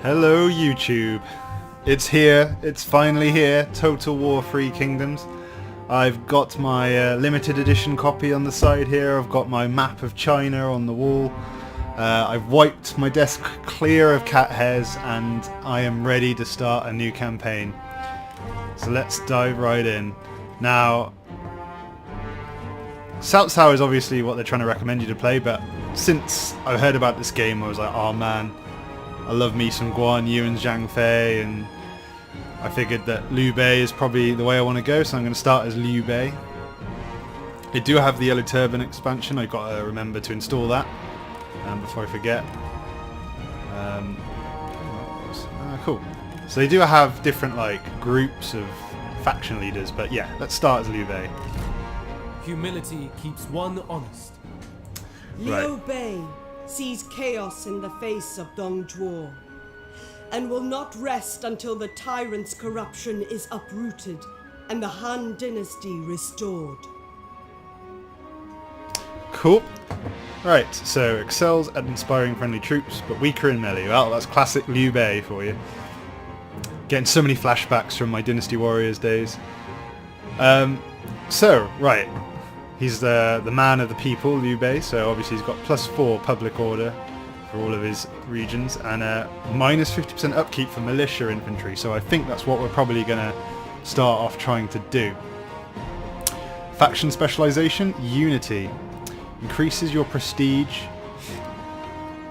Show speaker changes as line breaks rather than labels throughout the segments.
Hello YouTube. It's here, it's finally here, Total War 3 Kingdoms. I've got my limited edition copy on the side here, I've got my map of China on the wall. I've wiped my desk clear of cat hairs and I am ready to start a new campaign. So let's dive right in. Now, Cao Cao is obviously what they're trying to recommend you to play, but since I heard about this game I was like, oh man, I love me some Guan Yu and Zhang Fei, and I figured that Liu Bei is probably the way I want to go, so I'm going to start as Liu Bei. They do have the Yellow Turban expansion, I've got to remember to install that before I forget. Cool. So they do have different groups of faction leaders, but yeah, let's start as Liu Bei.
Humility keeps one honest.
Liu Bei sees chaos in the face of Dong Zhuo, and will not rest until the tyrant's corruption is uprooted and the Han dynasty restored.
Cool. Right, so excels at inspiring friendly troops, but weaker in melee. Well, that's classic Liu Bei for you. Getting so many flashbacks from my Dynasty Warriors days. Right. He's the man of the people, Liu Bei, so obviously he's got +4 public order for all of his regions, and minus 50% upkeep for militia infantry, so I think that's what we're probably going to start off trying to do. Faction specialization, Unity. Increases your prestige,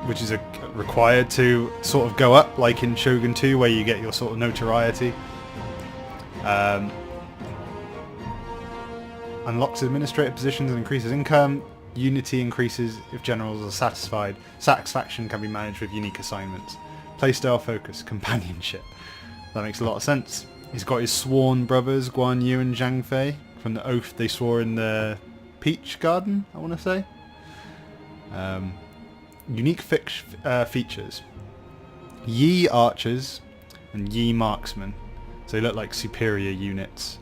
which is required to sort of go up, like in Shogun 2, where you get your sort of notoriety. Unlocks administrative positions and increases income. Unity increases if generals are satisfied. Satisfaction can be managed with unique assignments. Playstyle focus, companionship. That makes a lot of sense. He's got his sworn brothers, Guan Yu and Zhang Fei, from the oath they swore in the Peach Garden, I want to say. Unique features. Yi archers and Yi marksmen. So they look like superior units.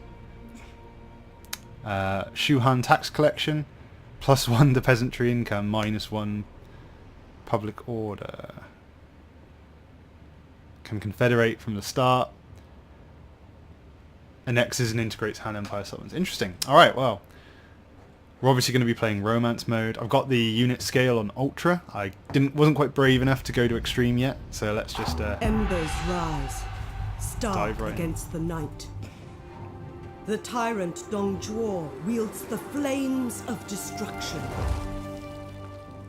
Shuhan tax collection, +1 to peasantry income, -1 public order. Can confederate from the start. Annexes and integrates Han Empire settlements. Interesting. Alright, well. We're obviously going to be playing romance mode. I've got the unit scale on ultra. I wasn't quite brave enough to go to extreme yet, so let's just
Embers rise, stark
right
against the night. The tyrant Dong Zhuo wields the flames of destruction.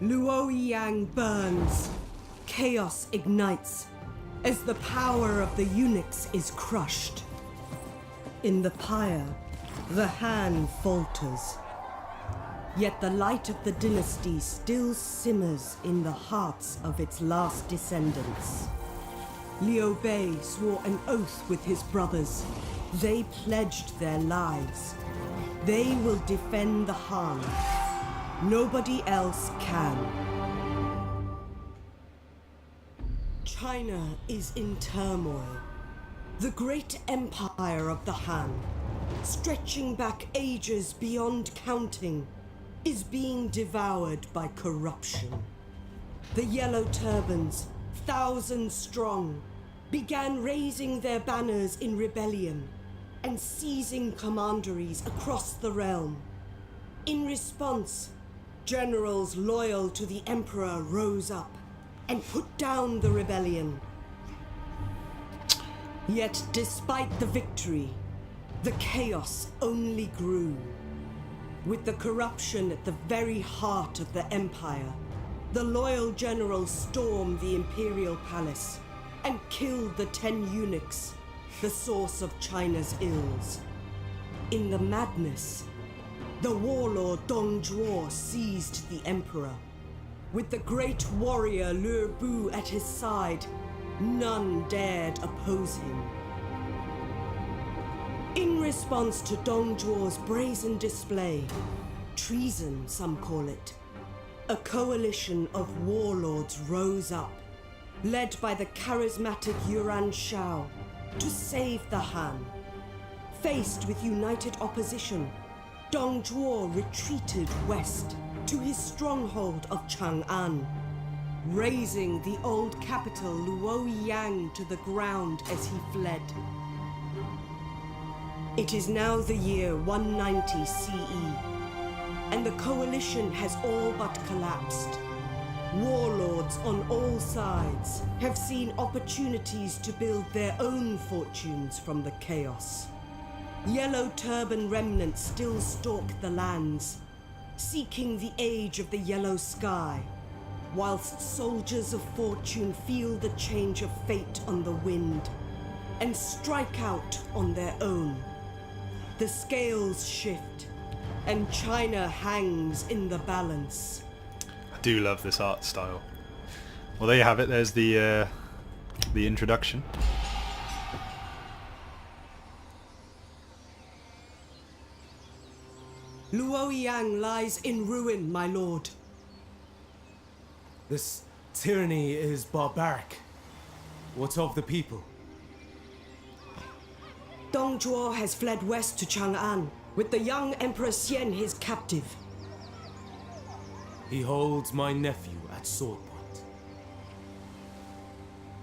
Luoyang burns. Chaos ignites as the power of the eunuchs is crushed. In the pyre, the Han falters. Yet the light of the dynasty still simmers in the hearts of its last descendants. Liu Bei swore an oath with his brothers. They pledged their lives. They will defend the Han. Nobody else can. China is in turmoil. The great empire of the Han, stretching back ages beyond counting, is being devoured by corruption. The Yellow Turbans, thousands strong, began raising their banners in rebellion and seizing commanderies across the realm. In response, generals loyal to the Emperor rose up and put down the rebellion. Yet despite the victory, the chaos only grew. With the corruption at the very heart of the Empire, the loyal generals stormed the Imperial Palace and killed the 10 eunuchs, the source of China's ills. In the madness, the warlord Dong Zhuo seized the Emperor. With the great warrior Lü Bu at his side, none dared oppose him. In response to Dong Zhuo's brazen display, treason some call it, a coalition of warlords rose up, led by the charismatic Yuan Shao, to save the Han. Faced with united opposition, Dong Zhuo retreated west to his stronghold of Chang'an. razing the old capital Luoyang to the ground as he fled. It is now the year 190 CE, and the coalition has all but collapsed. Warlords on all sides have seen opportunities to build their own fortunes from the chaos. Yellow Turban remnants still stalk the lands, seeking the age of the yellow sky, whilst soldiers of fortune feel the change of fate on the wind and strike out on their own. The scales shift, and China hangs in the balance.
I do love this art style. Well, there you have it. There's the introduction.
Luoyang lies in ruin, my lord.
This tyranny is barbaric. What of the people?
Dong Zhuo has fled west to Chang'an, with the young Emperor Xian his captive.
He holds my nephew at sword point.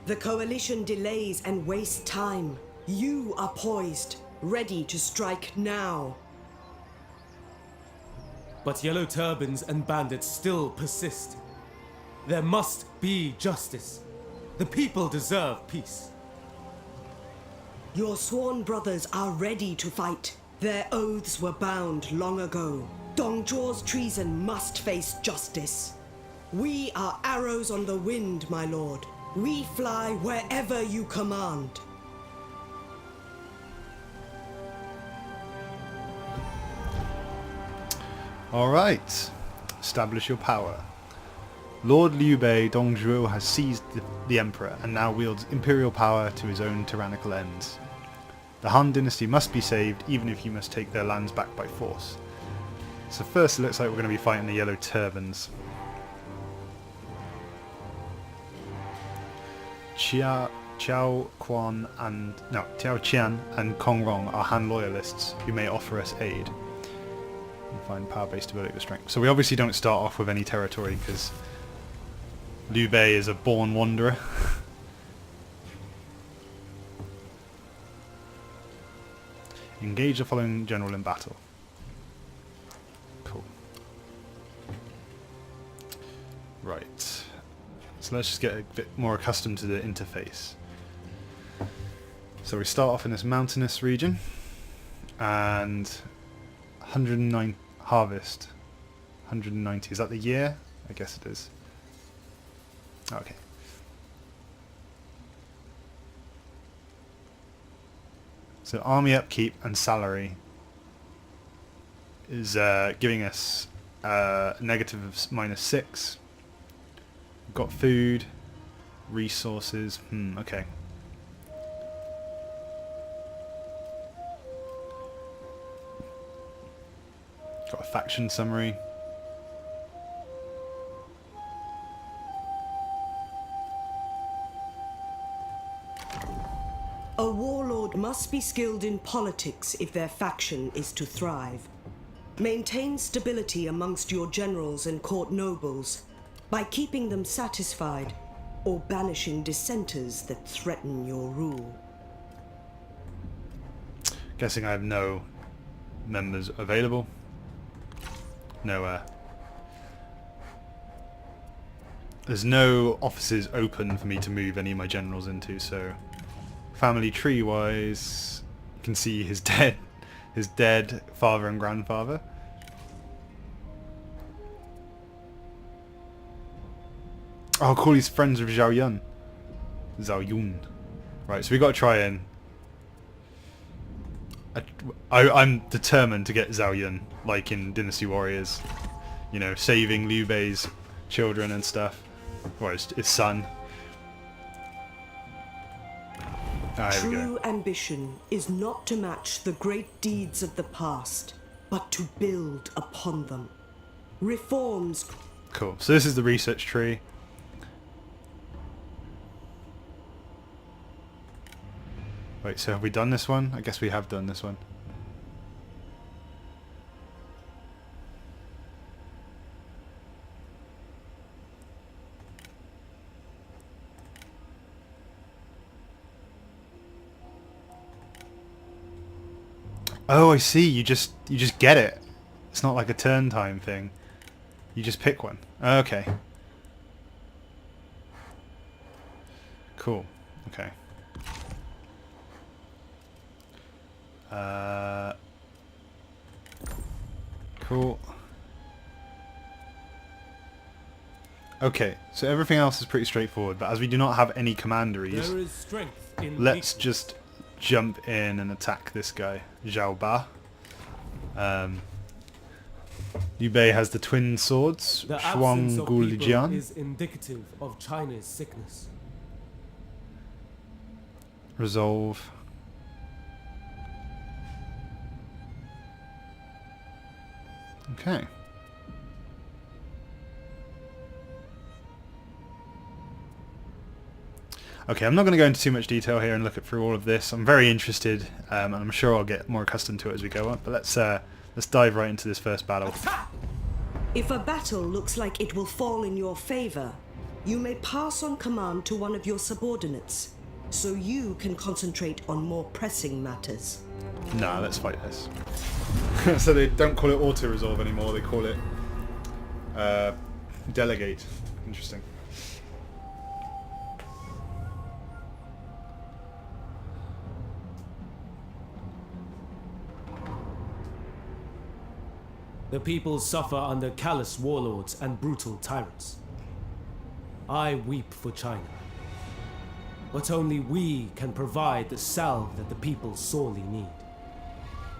The coalition delays and wastes time. You are poised, ready to strike now.
But yellow turbans and bandits still persist. There must be justice. The people deserve peace.
Your sworn brothers are ready to fight. Their oaths were bound long ago. Dong Zhuo's treason must face justice. We are arrows on the wind, my lord. We fly wherever you command.
Alright. Establish your power. Lord Liu Bei Dongzhuo has seized the Emperor and now wields imperial power to his own tyrannical ends. The Han dynasty must be saved, even if you must take their lands back by force. So first it looks like we're going to be fighting the Yellow Turbans. Tiao Qian and Kong Rong are Han loyalists who may offer us aid. And find power-based ability with strength. So we obviously don't start off with any territory because Liu Bei is a born wanderer. Engage the following general in battle. Cool. Right. So let's just get a bit more accustomed to the interface. So we start off in this mountainous region and 109 harvest. 190. Is that the year? I guess it is. Okay. So army upkeep and salary is giving us negative of -6. We've got food, resources. Okay. Got a faction summary.
A warlord must be skilled in politics if their faction is to thrive. Maintain stability amongst your generals and court nobles by keeping them satisfied or banishing dissenters that threaten your rule.
Guessing I have no members available. No, there's no offices open for me to move any of my generals into, so family tree wise you can see his dead father and grandfather. I'll call these friends of Zhao Yun. Zhao Yun. Right, so we got to try and I'm determined to get Zhao Yun, like in Dynasty Warriors, you know, saving Liu Bei's children and stuff, or his son.
True ambition is not to match the great deeds of the past, but to build upon them. Reforms.
Cool. So this is the research tree. Wait, so have we done this one? I guess we have done this one. Oh, I see. You just get it. It's not like a turn time thing. You just pick one. Okay. Cool. Okay. Cool. Okay, so everything else is pretty straightforward, but as we do not have any commanderies,
There is strength in
let's
weakness.
just jump in and attack this guy, Zhao Ba. Liu Bei has the twin swords,
The
Shuang
absence of
Gu
people
Lijian.
is indicative of China's sickness.
Resolve. Okay. Okay, I'm not going to go into too much detail here and look through all of this. I'm very interested, and I'm sure I'll get more accustomed to it as we go on. But let's dive right into this first battle.
If a battle looks like it will fall in your favor, you may pass on command to one of your subordinates, so you can concentrate on more pressing matters.
Nah, let's fight this. So they don't call it auto-resolve anymore, they call it delegate. Interesting.
The people suffer under callous warlords and brutal tyrants. I weep for China. But only we can provide the salve that the people sorely need.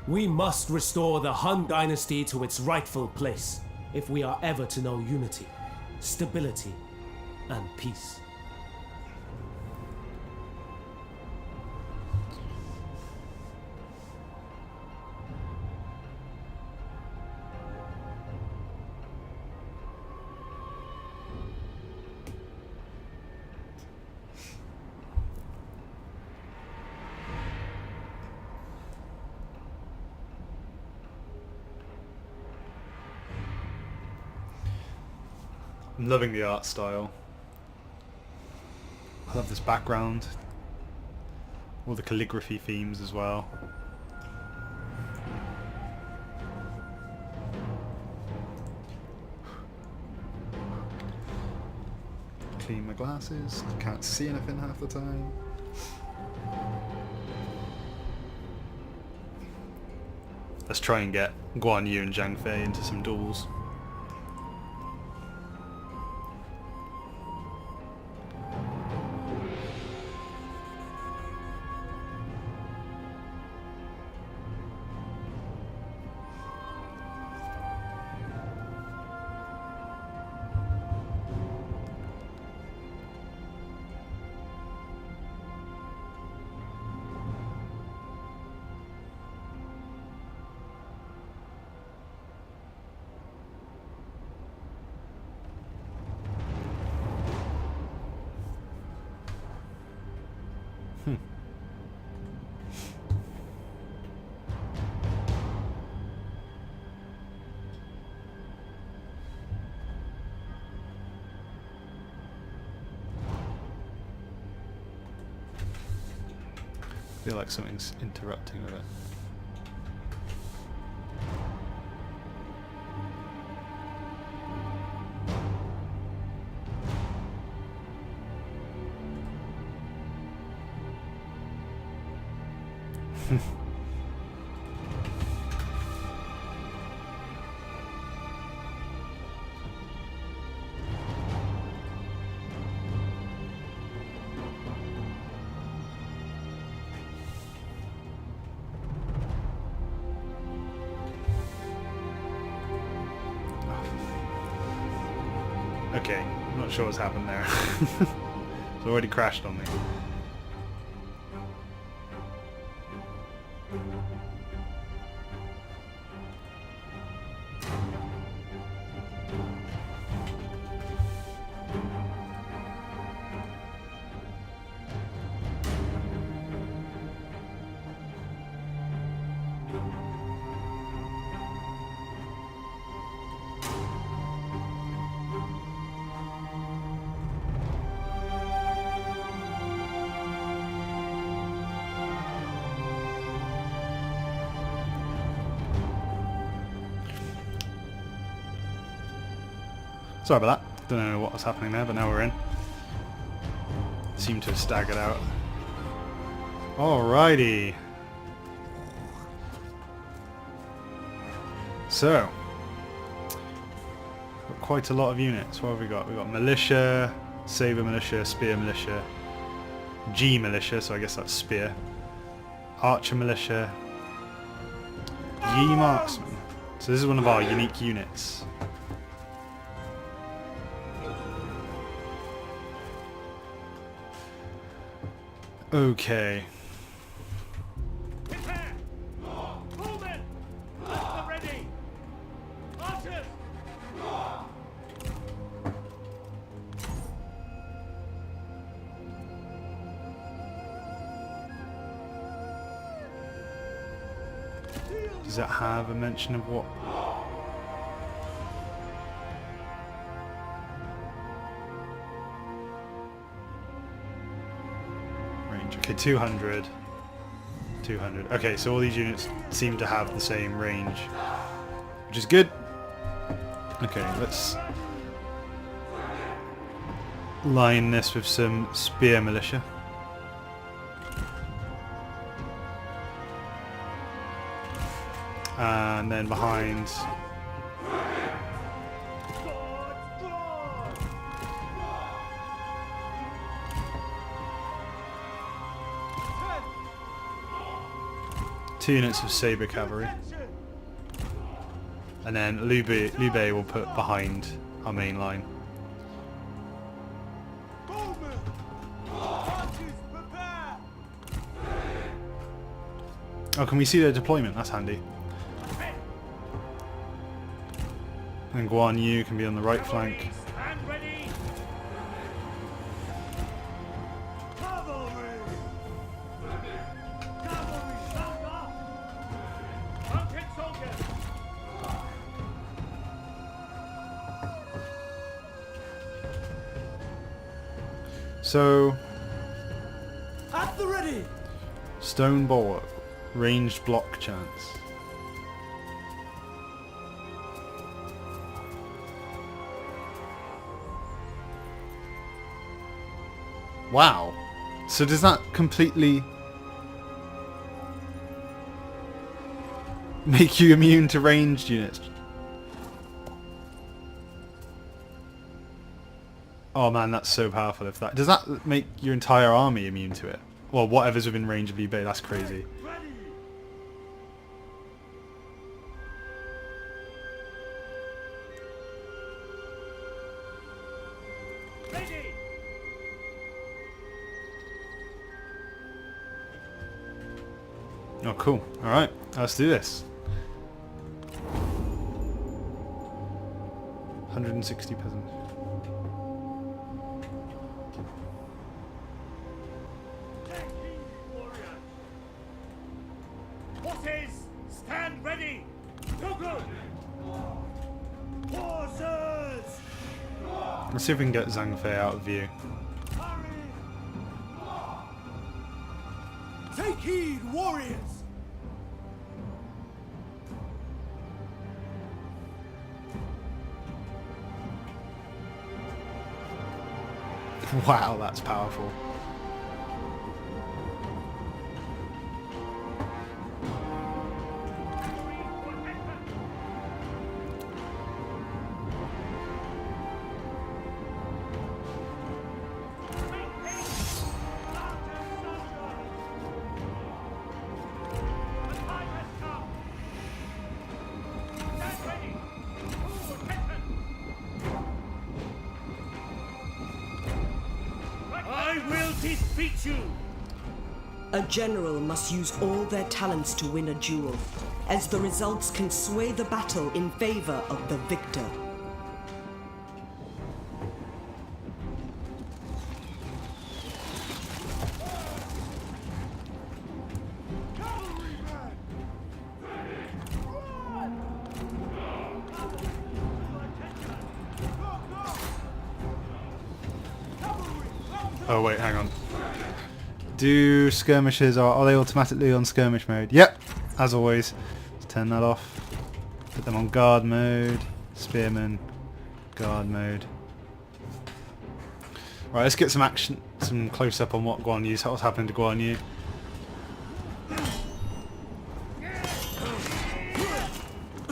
We must restore the Han Dynasty to its rightful place if we are ever to know unity, stability, and peace.
I'm loving the art style. I love this background. All the calligraphy themes as well. Clean my glasses. Can't see anything half the time. Let's try and get Guan Yu and Zhang Fei into some duels. I feel like something's interrupting with it. Okay, I'm not sure what's happened there. It's already crashed on me. Sorry about that. Don't know what was happening there, but now we're in. Seem to have staggered out. Alrighty. So, got quite a lot of units. What have we got? We've got militia, saber militia, spear militia, G militia, so I guess that's spear, archer militia, Yi marksman. So this is one of our unique units. Okay.
Prepare! Movement! Archer ready! Archers!
Does that have a mention of what? Range. Okay, 200. 200. Okay, so all these units seem to have the same range, which is good. Okay, let's line this with some spear militia. And then behind, two units of saber cavalry, and then Liu Bei will put behind our main line. Oh, can we see their deployment? That's handy. And Guan Yu can be on the right flank.
Stand ready! Cavalry! Cavalry, stand up! Mounted soldiers!
So,
At the ready!
stone bulwark, ranged block chance. Wow. So does that completely make you immune to ranged units? Oh man, that's so powerful. If that does that make your entire army immune to it? Well, whatever's within range of Liu Bei, that's crazy.
Ready! Ready!
Oh, cool. All right, let's do this. 160 peasants.
Take heed, warriors! Horses, stand ready! Go good! Horses!
Let's see if we can get Zhang Fei out of view.
Hurry!
Take heed, warriors!
Wow, that's powerful.
I will defeat you!
A general must use all their talents to win a duel, as the results can sway the battle in favor of the victor.
Oh wait, hang on. Do skirmishers, are they automatically on skirmish mode? Yep, as always. Let's turn that off. Put them on guard mode. Spearmen. Guard mode. Right, let's get some action, some close up on what Guan Yu's, what's happening to Guan Yu.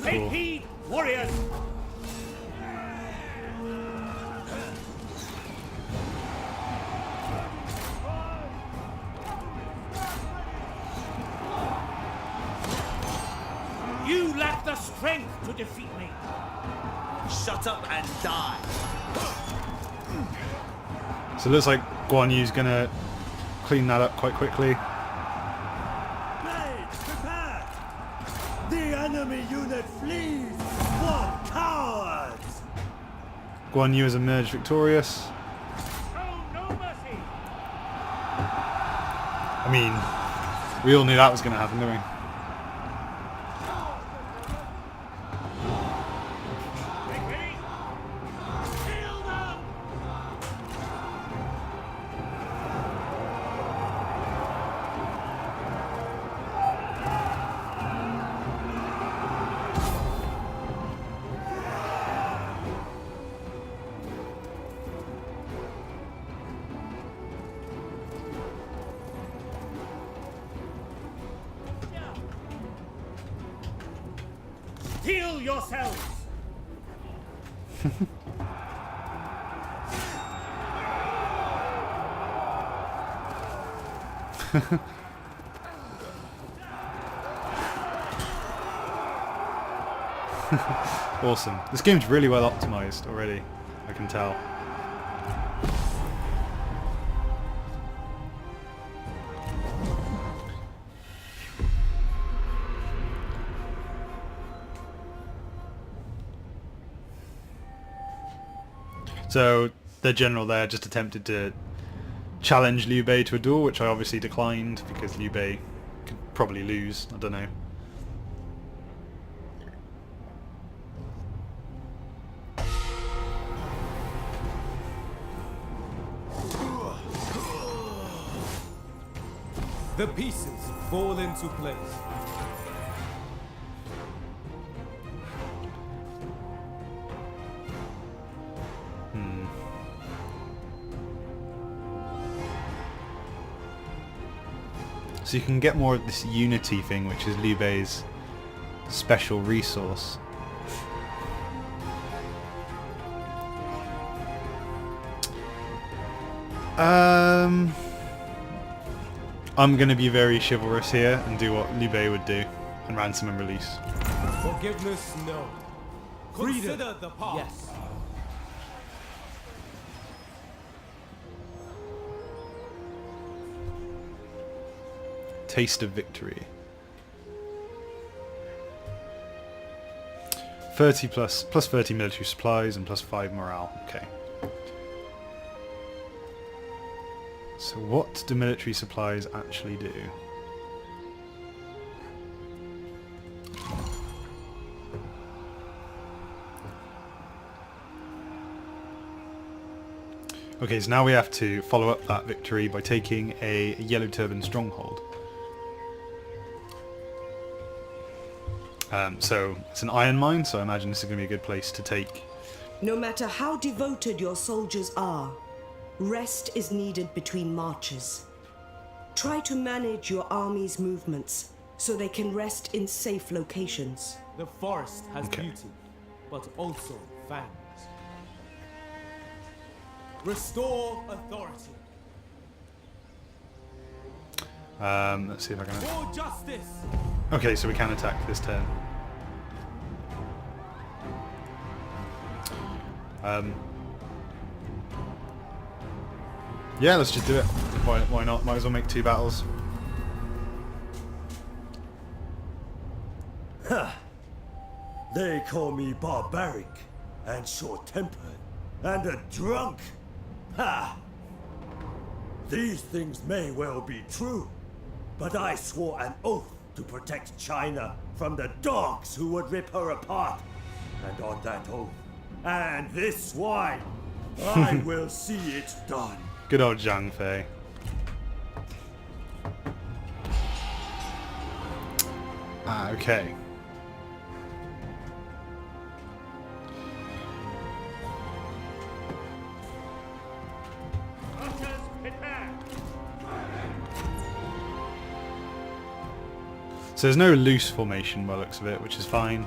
Take heed, warriors! You lack the strength to defeat me.
Shut up and die.
So it looks like Guan Yu's gonna clean that up quite quickly.
Blades, prepare! The enemy unit flees! What cowards!
Guan Yu has emerged victorious.
Show no mercy!
I mean, we all knew that was gonna happen, didn't we?
Get ready! Kill them! Steel yourselves!
Awesome. This game's really well optimized already, I can tell. So the general there just attempted to challenge Liu Bei to a duel, which I obviously declined because Liu Bei could probably lose. I don't know.
The pieces fall into place.
So you can get more of this unity thing, which is Liu Bei's special resource. I'm going to be very chivalrous here and do what Liu Bei would do and ransom and release.
Forgiveness, no. Consider the past. Yes.
Taste of victory. 30 plus 30 military supplies and plus 5 morale. Okay. So what do military supplies actually do? Okay, so now we have to follow up that victory by taking a Yellow Turban stronghold. So it's an iron mine, so I imagine this is going to be a good place to take.
No matter how devoted your soldiers are, rest is needed between marches. Try to manage your army's movements so they can rest in safe locations.
The forest has
Okay.
beauty, but also fangs. Restore authority.
Let's see if I can.
For justice.
Okay, so we can attack this turn. Yeah, let's just do it. Why not? Might as well make 2 battles.
They call me barbaric and short-tempered and a drunk. Ha! These things may well be true, but I swore an oath to protect China from the dogs who would rip her apart. And on that oath, and this swine, I will see it done.
Good old Zhang Fei. Okay. So there's no loose formation by the looks of it, which is fine.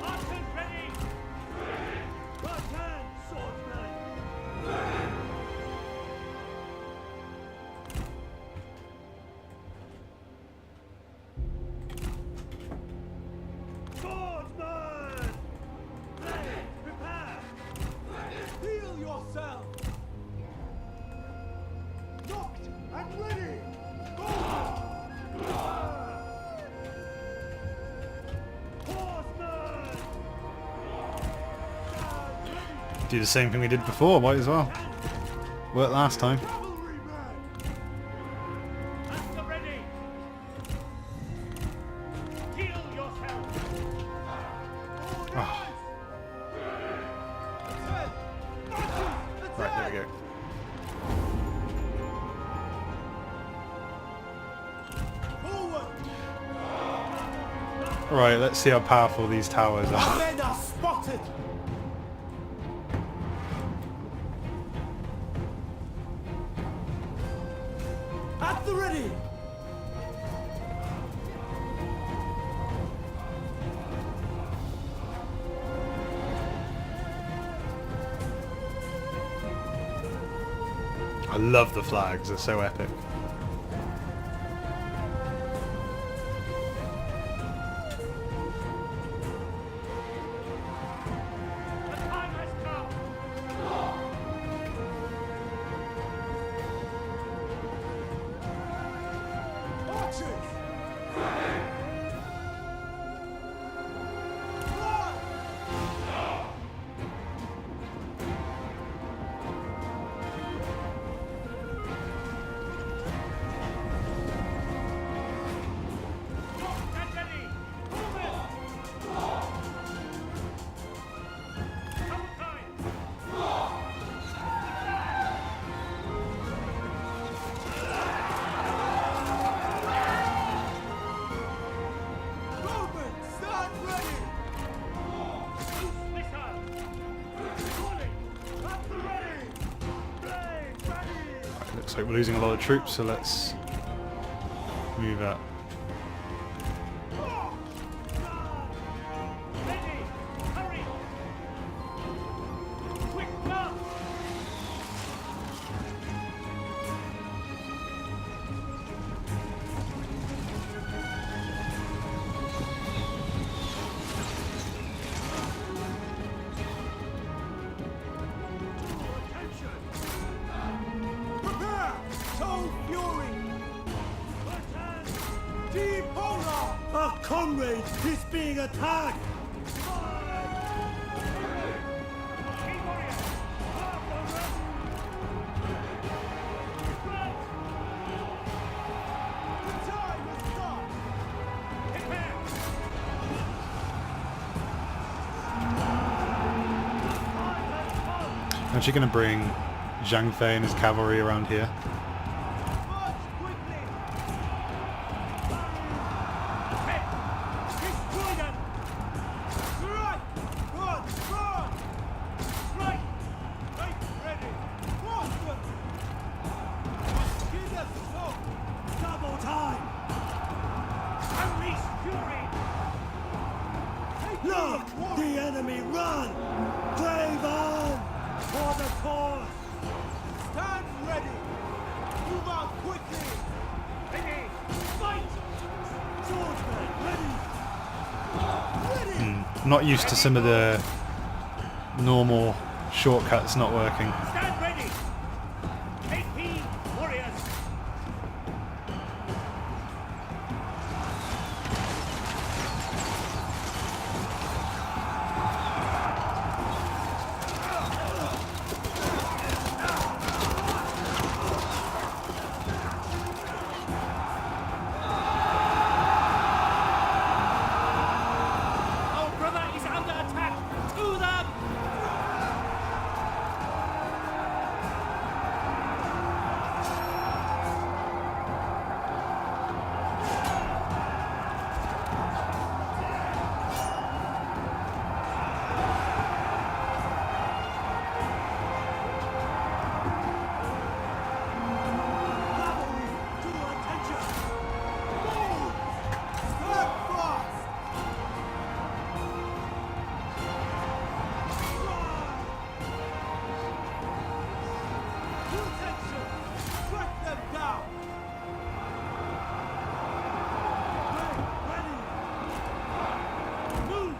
Archers ready!
Right hand, swordsman! Swordsman! Blade, prepare! Heal yourself! Knocked and ready! Horseman!
Do the same thing we did before, might as well. Worked last time.
Cavalryman!
Master ready! Heal yourself!
Ah. Right, there we go. Right, let's see how powerful these towers are.
Men are spotted!
At the ready!
I love the flags, they're so epic.
The time has come!
Archers!
Get ready! Move it! Double time!
Movement! Stand ready!
Missile! Calling!
At the ready! Blade ready!
Looks like we're losing a lot of troops, so let's move up.
Ready! Hurry! Quick march!
Prepare! Soul Fury! Depolar! Our comrade is being attacked!
Key warrior!
The time has come!
Prepare!
Aren't you going to bring Zhang Fei and his cavalry around here?
March quickly!
Destroy them!
Strike! Run! Run!
Right!
Make ready! Horsemen! Give us smoke! Double time!
Unleash fury!
Look! The enemy run! Brave on! For the cause! Stand ready! Move out quickly!
Ready! Fight!
Swordsman, ready! Ready!
I'm not used to some of the normal shortcuts not working.
Stand ready! AP warriors! Our brother is under attack! To them! Attention! Track them down! Ready! Move!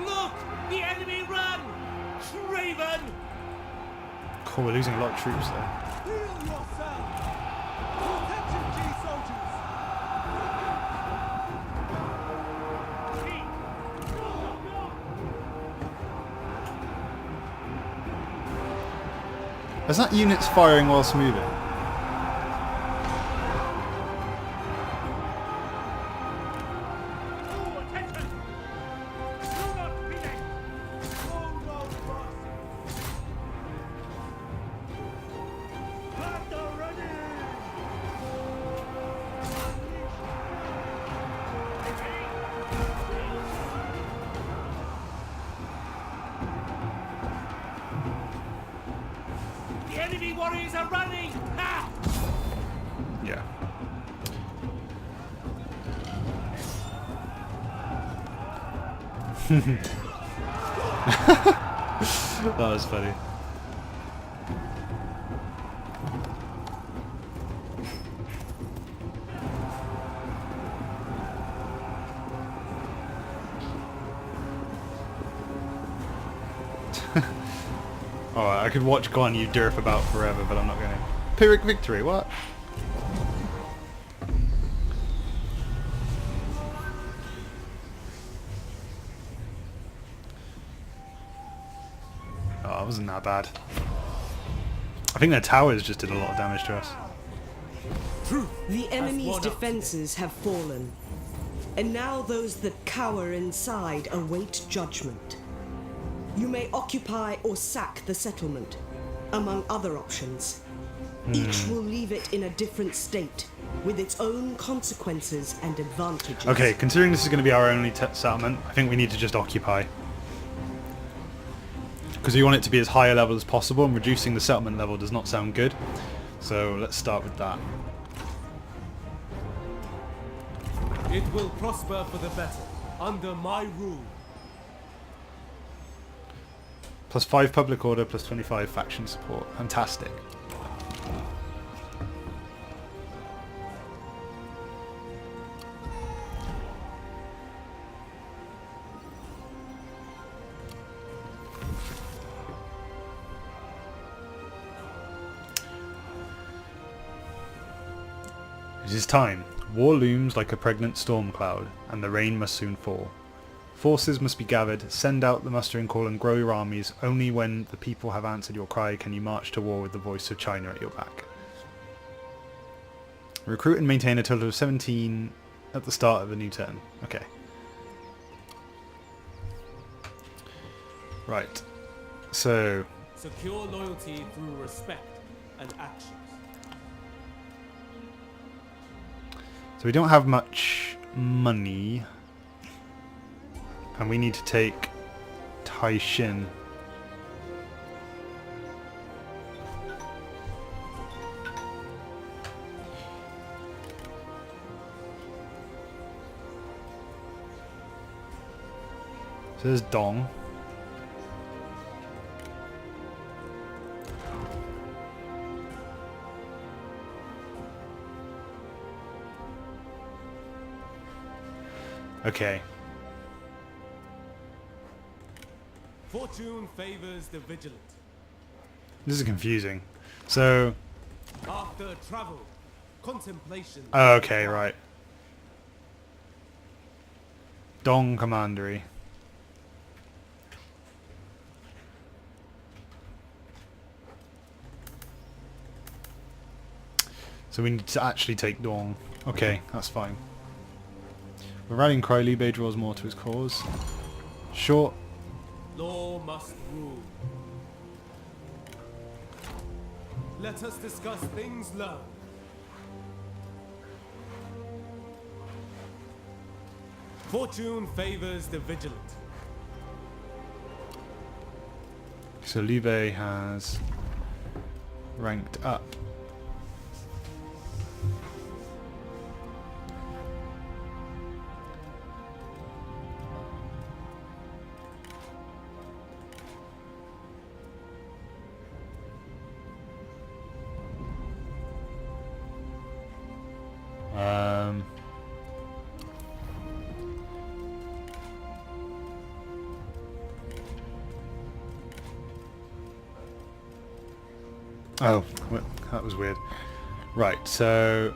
Look! The enemy run! Craven!
Cool, we're losing a lot of troops there.
Heal yourself! Attention, G soldiers!
Is that units firing whilst moving?
Attention! Do not relent! Hold on, mercy! Battle ready! The enemy warriors are running! Ha!
Yeah. That was funny. Oh, I could watch Guan Yu derp about forever, but I'm not going to. Pyrrhic victory, what? Oh, it wasn't that bad. I think their towers just did a lot of damage to us.
The enemy's
one up
defenses have fallen, and now those that cower inside await judgment. You may occupy or sack the settlement, among other options. Each will leave it in a different state, with its own consequences and advantages.
Okay, considering this is going to be our only settlement, I think we need to just occupy. Because we want it to be as high a level as possible, and reducing the settlement level does not sound good. So let's start with that.
It will prosper for the better, under my rule.
Plus 5 public order, plus 25 faction support. Fantastic. It is time. War looms like a pregnant storm cloud, and the rain must soon fall. Forces must be gathered, send out the mustering call and grow your armies. Only when the people have answered your cry can you march to war with the voice of China at your back. Recruit and maintain a total of 17 at the start of the new turn. Okay. Right. So,
Secure loyalty through respect and actions.
we don't have much money. And we need to take Taishin. So there's Dong. Okay.
Fortune favors the vigilant.
This is confusing. So,
After travel, contemplation.
okay, right. Dong Commandery. So we need to actually take Dong. Okay, that's fine. We're rallying cry. Liu Bei draws more to his cause. Short.
Law must rule. Let us discuss things learned. Fortune favors the vigilant.
So Liu Bei has ranked up. Oh, well, that was weird. Right, so...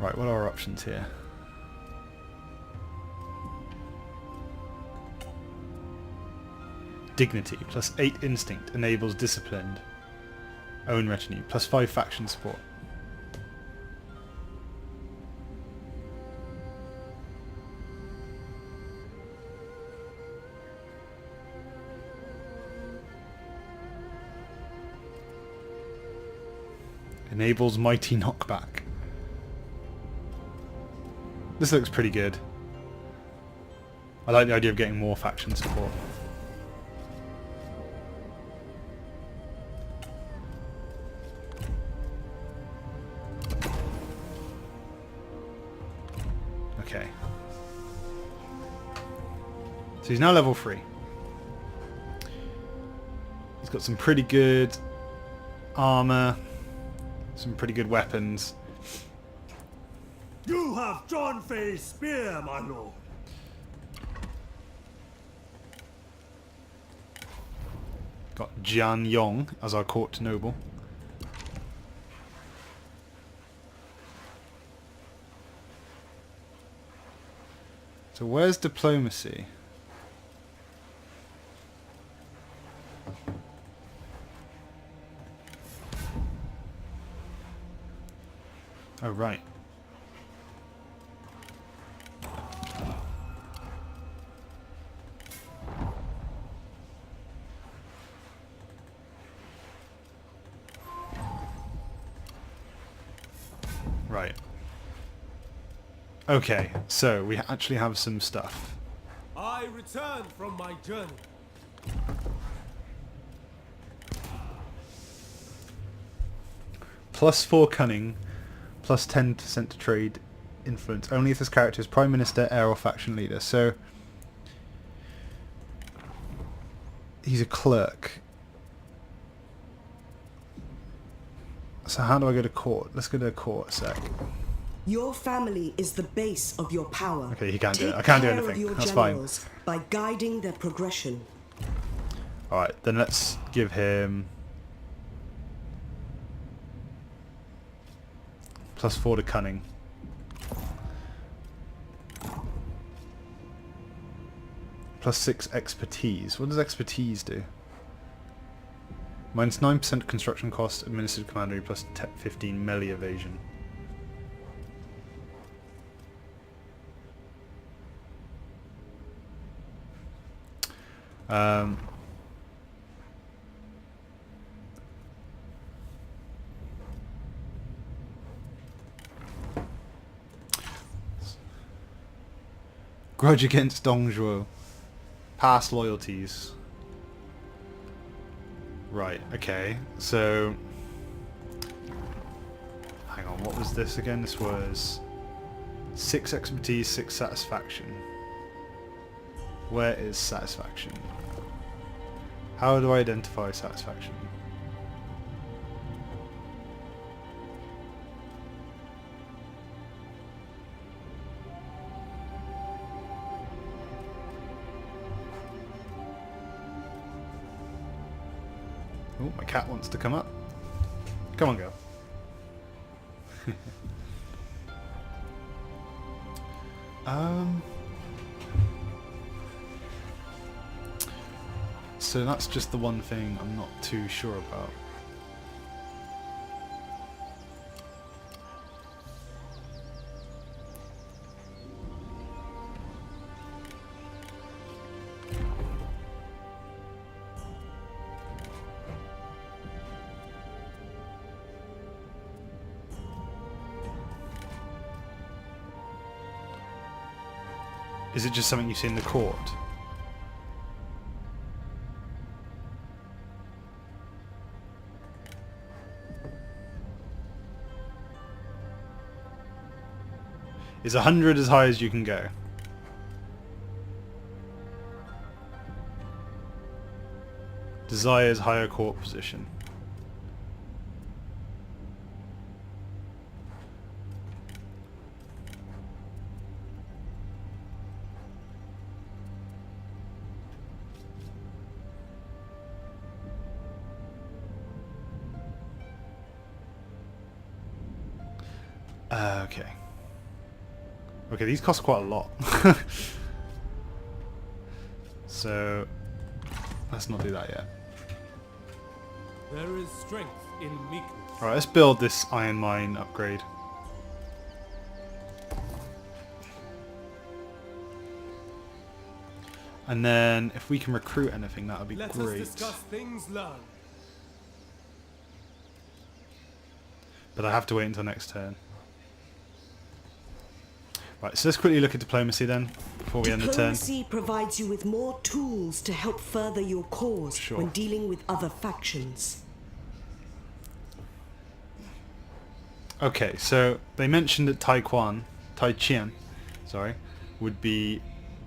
Right, what are our options here? Dignity, plus 8 instinct, enables disciplined. Own retinue, plus 5 faction support. Enables mighty knockback. This looks pretty good. I like the idea of getting more faction support. Okay. So he's now level 3. He's got some pretty good armor, some pretty good weapons.
You have John Fay's spear, my lord.
Got Jian Yong as our court noble. So where's diplomacy? Oh, right. Right. Okay, so we actually have some stuff.
I return from my journey.
Plus 4 cunning, plus 10% to trade influence. Only if this character is Prime Minister, heir or faction leader. So he's a clerk. So how do I go to court? Let's go to court a sec.
Your family is the base of your power.
Okay, he can't do it.
Take
I can't do
care of
anything.
your
That's fine.
generals by guiding their progression.
Alright, then let's give him plus 4 to cunning. Plus 6 expertise. What does expertise do? Minus 9% construction cost, administered commandery, plus 15 melee evasion. Grudge against Dongzhuo. Past loyalties. Right, okay. So... Hang on, what was this again? This was 6 expertise, 6 satisfaction. Where is satisfaction? How do I identify satisfaction? Oh, my cat wants to come up. Come on, girl. So that's just the one thing I'm not too sure about. Is it just something you see in the court? Is 100 as high as you can go? Desires higher court position. Okay. Okay, these cost quite a lot. So, let's not do that yet.
There is strength in weakness.
Alright, let's build this iron mine upgrade. And then, if we can recruit anything, that would be
Let
great.
us discuss things learned.
But I have to wait until next turn. Right, so let's quickly look at diplomacy then, before we end the turn.
Diplomacy provides you with more tools to help further your cause
Sure.
when dealing with other factions.
Okay, so they mentioned that Tai Qian, sorry, would be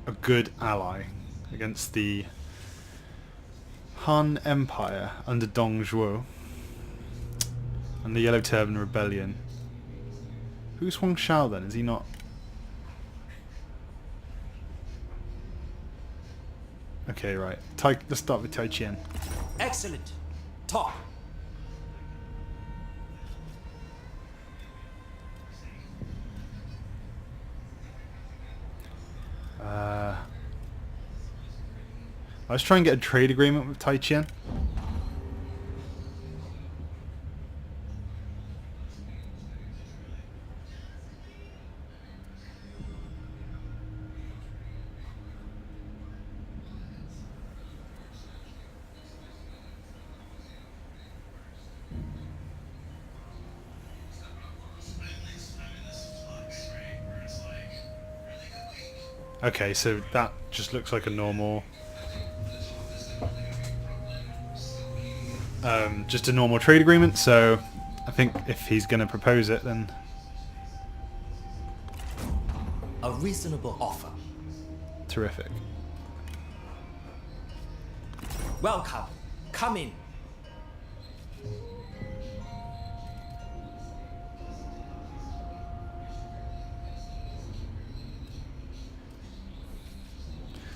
a good ally against the Han Empire under Dong Zhuo and the Yellow Turban Rebellion. Who's Huang Shao then? Is he not? Okay, right. Let's start with Tai Qian.
Excellent. Talk.
Let's try and get a trade agreement with Tai Qian. Okay, so that just looks like a normal, just a normal trade agreement. So I think if he's going to propose it, then
A reasonable offer.
terrific.
Welcome. Come in.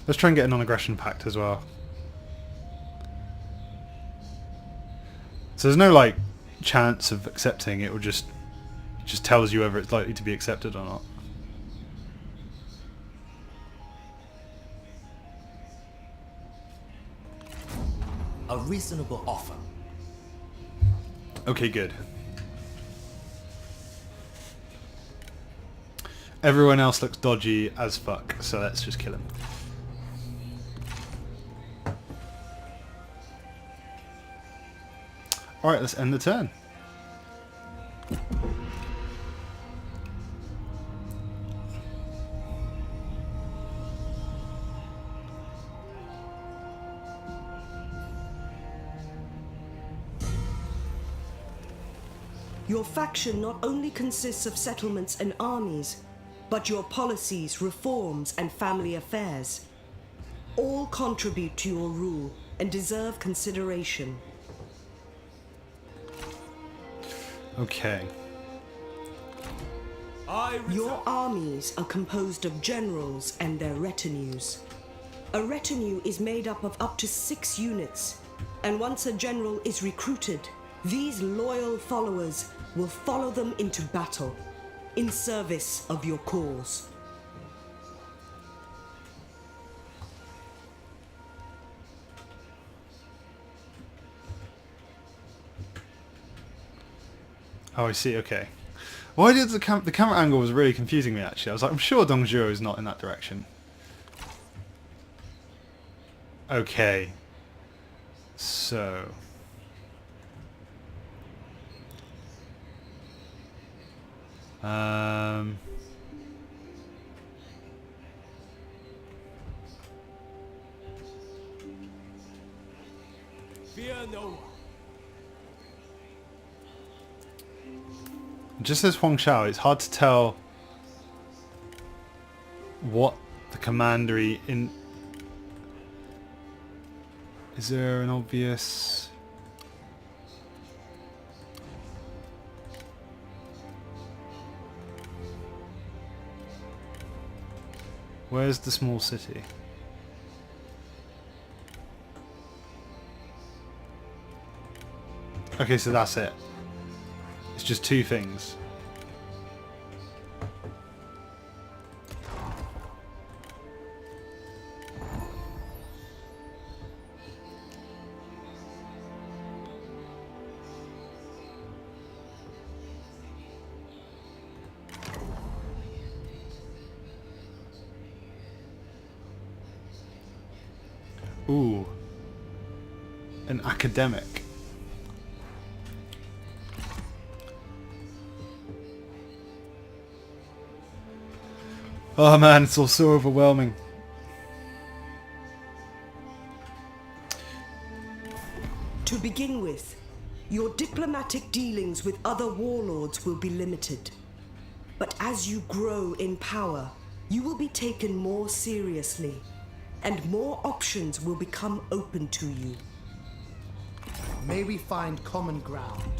Let's try and get a non-aggression pact as well. So there's no like chance of accepting it, will just tells you whether it's likely to be accepted or not.
A reasonable offer.
Okay, good. Everyone else looks dodgy as fuck, so let's just kill him. Alright, let's end the turn.
Your faction not only consists of settlements and armies, but your policies, reforms, and family affairs. All contribute to your rule and deserve consideration.
Okay.
Your armies are composed of generals and their retinues. A retinue is made up to 6 units, and once a general is recruited, these loyal followers will follow them into battle, in service of your cause.
Oh, I see, okay. Why did the camera angle was really confusing me actually. I was like, I'm sure Dong Zhuo is not in that direction. Okay. So...
Fear no one.
It just says Huang Shao. It's hard to tell what the commandery in... Is there an obvious... Where's the small city? Okay, so that's it. It's just 2 things. Ooh. An academic. Oh man, it's all so overwhelming.
To begin with, your diplomatic dealings with other warlords will be limited. But as you grow in power, you will be taken more seriously, and more options will become open to you.
May we find common ground.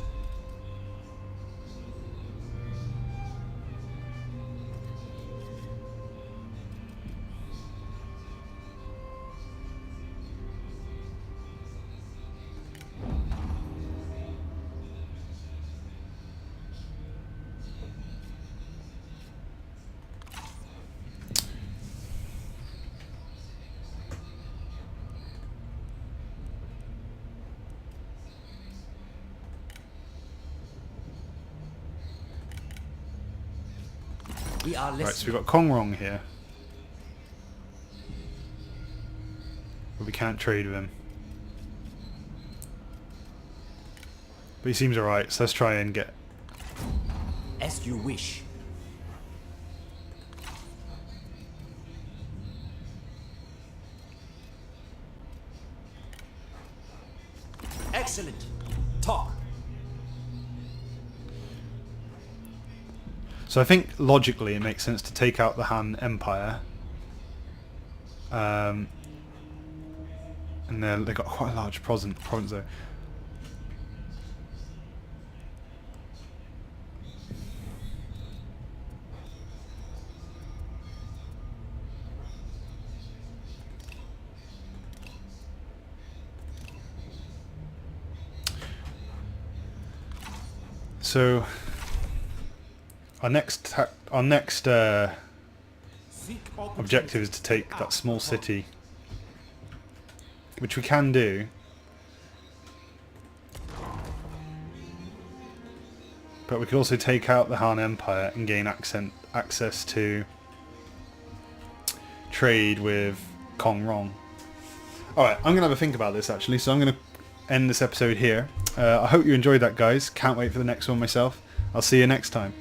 We are
Right, so
listening.
we've got Kongrong here. But we can't trade with him. But he seems alright, so let's try and get...
As you wish. Excellent. Talk.
So I think logically it makes sense to take out the Han Empire. And they've got quite a large province though. So our next objective is to take that small city, which we can do. But we could also take out the Han Empire and gain access to trade with Kongrong. Alright, I'm going to have a think about this actually, so I'm going to end this episode here. I hope you enjoyed that, guys. Can't wait for the next one myself. I'll see you next time.